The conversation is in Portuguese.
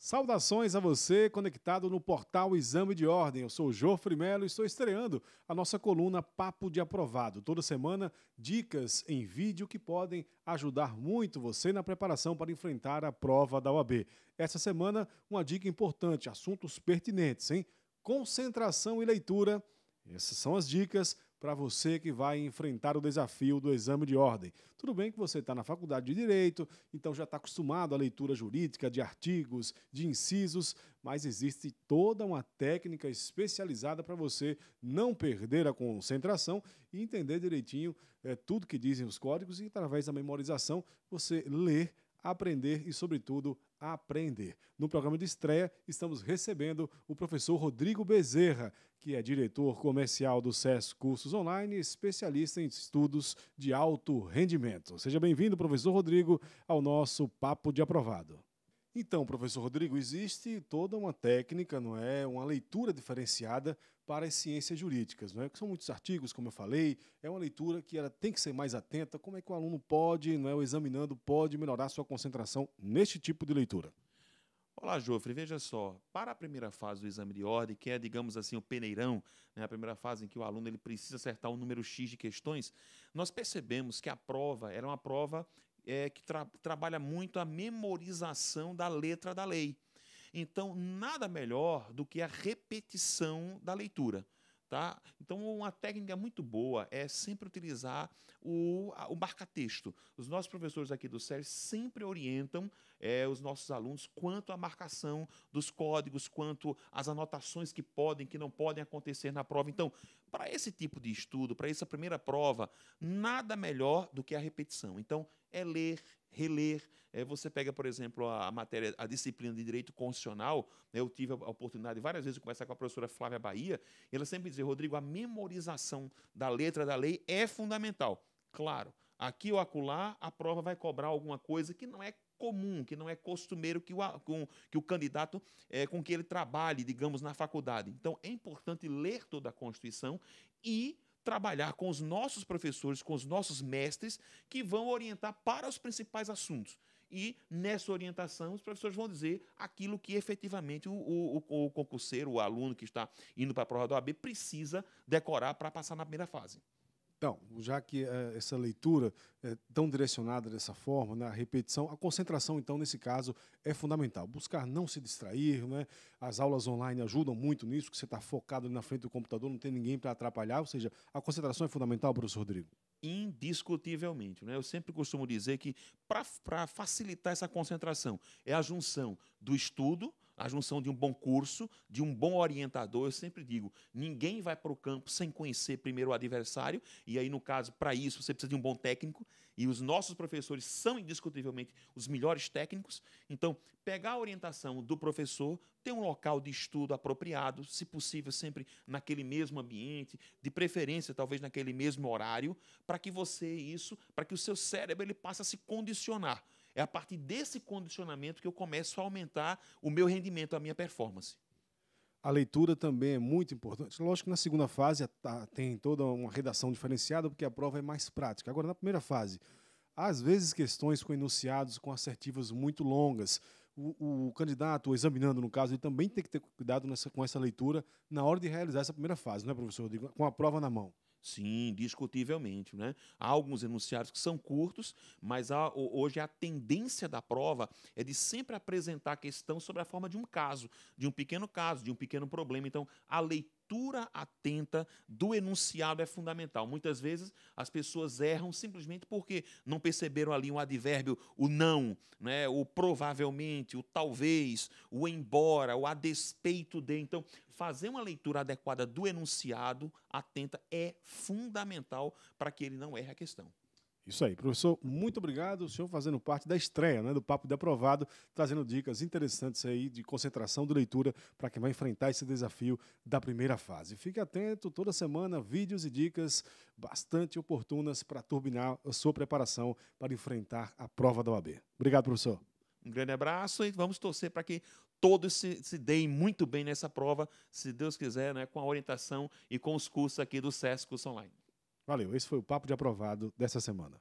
Saudações a você conectado no portal Exame de Ordem. Eu sou o Jofre Melo e estou estreando a nossa coluna Papo de Aprovado. Toda semana, dicas em vídeo que podem ajudar muito você na preparação para enfrentar a prova da OAB. Essa semana, uma dica importante, assuntos pertinentes, hein? Concentração e leitura. Essas são as dicas para você que vai enfrentar o desafio do exame de ordem. Tudo bem que você está na faculdade de Direito, então já está acostumado à leitura jurídica de artigos, de incisos, mas existe toda uma técnica especializada para você não perder a concentração e entender direitinho tudo que dizem os códigos e, através da memorização, você ler, aprender e, sobretudo, aprender. No programa de estreia, estamos recebendo o professor Rodrigo Bezerra, que é diretor comercial do SESC Cursos Online e especialista em estudos de alto rendimento. Seja bem-vindo, professor Rodrigo, ao nosso Papo de Aprovado. Então, professor Rodrigo, existe toda uma técnica, não é, uma leitura diferenciada para as ciências jurídicas, não é? Que são muitos artigos, como eu falei, é uma leitura que ela tem que ser mais atenta. Como é que o aluno pode, não é, o examinando pode melhorar sua concentração neste tipo de leitura? Olá, Jofre, veja só, para a primeira fase do exame de ordem, que é, digamos assim, o peneirão, né, a primeira fase em que o aluno ele precisa acertar um número X de questões, nós percebemos que a prova era uma prova que trabalha muito a memorização da letra da lei. Então, nada melhor do que a repetição da leitura. Tá? Então, uma técnica muito boa é sempre utilizar o marca-texto. Os nossos professores aqui do SESC sempre orientam os nossos alunos quanto à marcação dos códigos, quanto às anotações que podem, que não podem acontecer na prova. Então, para esse tipo de estudo, para essa primeira prova, nada melhor do que a repetição. Então, é ler, reler. Você pega, por exemplo, a matéria, a disciplina de Direito Constitucional, né, eu tive a oportunidade várias vezes de conversar com a professora Flávia Bahia, e ela sempre dizia, Rodrigo, a memorização da letra da lei é fundamental. Claro, aqui ou acolá, a prova vai cobrar alguma coisa que não é comum, que não é costumeiro que o candidato com que ele trabalhe, digamos, na faculdade. Então, é importante ler toda a Constituição e trabalhar com os nossos professores, com os nossos mestres, que vão orientar para os principais assuntos. E, nessa orientação, os professores vão dizer aquilo que efetivamente o concurseiro, o aluno que está indo para a prova da OAB, precisa decorar para passar na primeira fase. Então, já que essa leitura é tão direcionada dessa forma, na repetição, a concentração, então, nesse caso, é fundamental. Buscar não se distrair, né? As aulas online ajudam muito nisso, que você está focado ali na frente do computador, não tem ninguém para atrapalhar, ou seja, a concentração é fundamental, professor Rodrigo. Indiscutivelmente, né? Eu sempre costumo dizer que, para facilitar essa concentração, é a junção do estudo, a junção de um bom curso, de um bom orientador. Eu sempre digo, ninguém vai para o campo sem conhecer primeiro o adversário, e aí, no caso, para isso, você precisa de um bom técnico, e os nossos professores são indiscutivelmente os melhores técnicos. Então, pegar a orientação do professor, ter um local de estudo apropriado, se possível, sempre naquele mesmo ambiente, de preferência, talvez naquele mesmo horário, para que para que o seu cérebro ele passe a se condicionar. É a partir desse condicionamento que eu começo a aumentar o meu rendimento, a minha performance. A leitura também é muito importante. Lógico que na segunda fase tem toda uma redação diferenciada, porque a prova é mais prática. Agora, na primeira fase, às vezes questões com enunciados, com assertivas muito longas. O candidato, o examinando, no caso, ele também tem que ter cuidado com essa leitura na hora de realizar essa primeira fase, não é, professor Rodrigo? Com a prova na mão. Sim, discutivelmente, né? Há alguns enunciados que são curtos, mas hoje a tendência da prova é de sempre apresentar a questão sobre a forma de um caso, de um pequeno problema. Então, a leitura atenta do enunciado é fundamental. Muitas vezes as pessoas erram simplesmente porque não perceberam ali um advérbio, o não, né? O provavelmente, o talvez, o embora, o a despeito de. Então, fazer uma leitura adequada do enunciado atenta é fundamental para que ele não erre a questão. Isso aí, professor, muito obrigado. O senhor fazendo parte da estreia, né, do Papo de Aprovado, trazendo dicas interessantes aí de concentração de leitura para quem vai enfrentar esse desafio da primeira fase. Fique atento, toda semana, vídeos e dicas bastante oportunas para turbinar a sua preparação para enfrentar a prova da OAB. Obrigado, professor. Um grande abraço e vamos torcer para que todos se deem muito bem nessa prova, se Deus quiser, né, com a orientação e com os cursos aqui do SESC Curso Online. Valeu, esse foi o Papo de Aprovado dessa semana.